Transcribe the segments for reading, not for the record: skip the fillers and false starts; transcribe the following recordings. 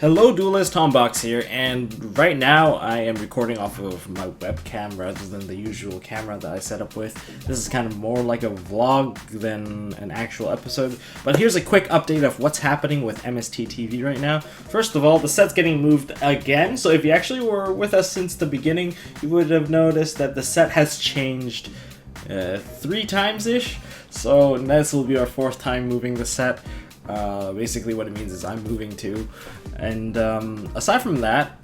Hello Duelist, Tombox here, and right now I am recording off of my webcam rather than the usual camera that I set up with. This is kind of more like a vlog than an actual episode, but here's a quick update of what's happening with MST.TV right now. First of all, the set's getting moved again, so if you actually were with us since the beginning, you would have noticed that the set has changed 3 times-ish, so this will be our 4th time moving the set. Basically what it means is I'm moving too. And aside from that,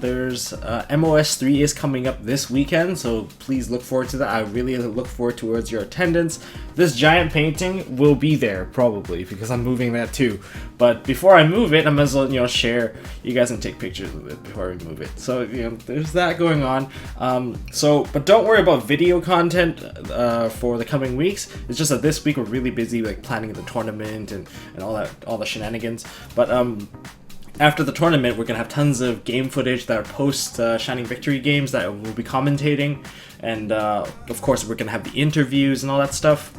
there's MST.TV is coming up this weekend, so please look forward to that. I really look forward towards your attendance. This giant painting will be there probably because I'm moving that too. But before I move it, I might as well share. You guys can take pictures of it before we move it. So there's that going on. But don't worry about video content for the coming weeks. It's just that this week we're really busy like planning the tournament and all the shenanigans. But after the tournament, we're gonna have tons of game footage that are post Shining Victory games that we'll be commentating, and of course we're gonna have the interviews and all that stuff,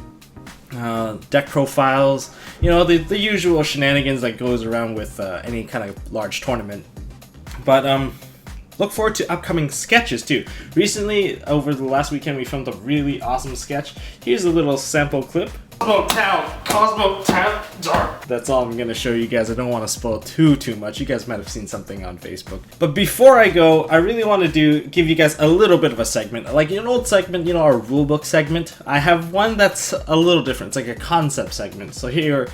deck profiles, the usual shenanigans that goes around with any kind of large tournament. But look forward to upcoming sketches too. Recently, over the last weekend, we filmed a really awesome sketch. Here's a little sample clip. Cosmo Town. That's all I'm gonna show you guys. I don't want to spoil too much. You guys might have seen something on Facebook. But before I go, I really want to give you guys a little bit of a segment, like an old segment, our rulebook segment. I have one that's a little different. It's like a concept segment. So here's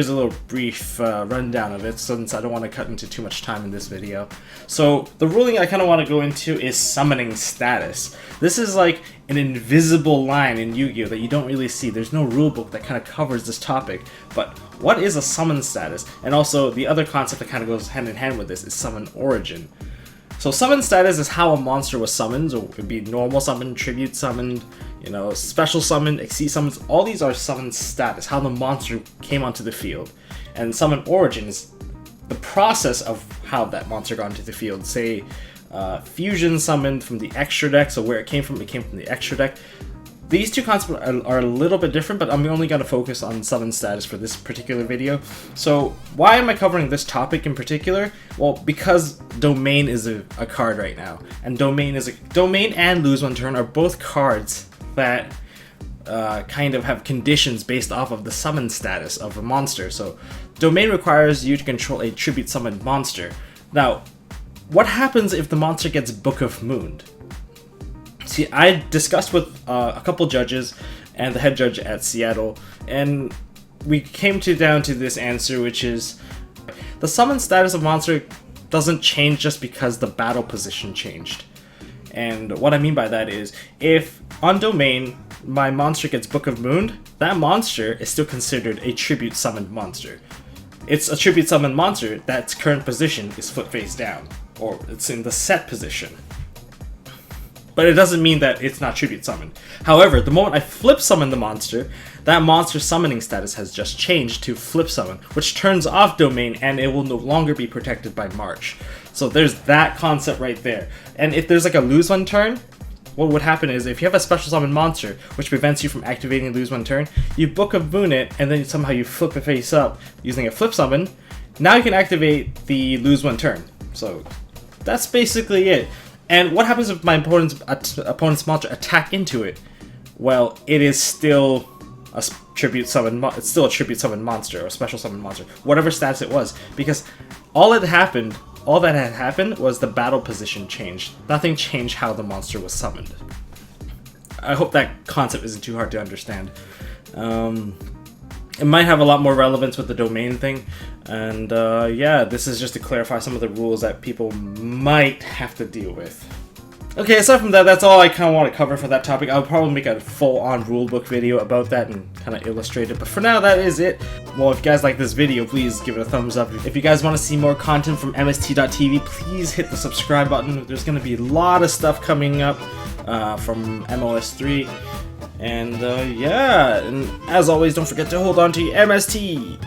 a little brief rundown of it, since I don't want to cut into too much time in this video. So the ruling I kind of want to go into is summoning status. This is like an invisible line in Yu-Gi-Oh! That you don't really see. There's no rulebook that kind of covers this topic. But what is a summon status? And also the other concept that kind of goes hand in hand with this is summon origin. So summon status is how a monster was summoned, so it could be normal summoned, tribute summoned, special summoned, exceed summons. All these are summon status, how the monster came onto the field. And summon origin is the process of how that monster got into the field. Say, fusion summoned from the extra deck, so where it came from the extra deck. These two concepts are a little bit different, but I'm only going to focus on summon status for this particular video. So why am I covering this topic in particular? Well, because Domain is a card right now, and Domain and Lose One Turn are both cards that kind of have conditions based off of the summon status of a monster. So Domain requires you to control a tribute summoned monster. Now, what happens if the monster gets Book of Moon? See, I discussed with a couple judges and the head judge at Seattle, and we came down to this answer, which is the summon status of monster doesn't change just because the battle position changed. And what I mean by that is, if on Domain my monster gets Book of Moon, that monster is still considered a tribute summoned monster. It's a tribute summoned monster that's current position is foot face down, or it's in the set position. But it doesn't mean that it's not tribute summoned. However, the moment I flip summon the monster, that monster's summoning status has just changed to flip summon, which turns off Domain, and it will no longer be protected by March. So there's that concept right there. And if there's like a lose one turn, what would happen is if you have a special summon monster, which prevents you from activating lose one turn, you Book of Moon it, and then somehow you flip it face up using a flip summon. Now you can activate the lose one turn. So that's basically it. And what happens if my opponent's monster attack into it? Well, it is still a tribute summon. It's still a tribute summon monster or a special summon monster, whatever status it was, because all that had happened was the battle position changed. Nothing changed how the monster was summoned. I hope that concept isn't too hard to understand. It might have a lot more relevance with the Domain thing, and yeah, this is just to clarify some of the rules that people might have to deal with. Okay, aside from that, that's all I kind of want to cover for that topic. I'll probably make a full-on rulebook video about that and kind of illustrate it, but for now, that is it. Well, if you guys like this video, please give it a thumbs up. If you guys want to see more content from MST.TV, please hit the subscribe button. There's going to be a lot of stuff coming up from MST.TV. And yeah, and as always, don't forget to hold on to your MST.TV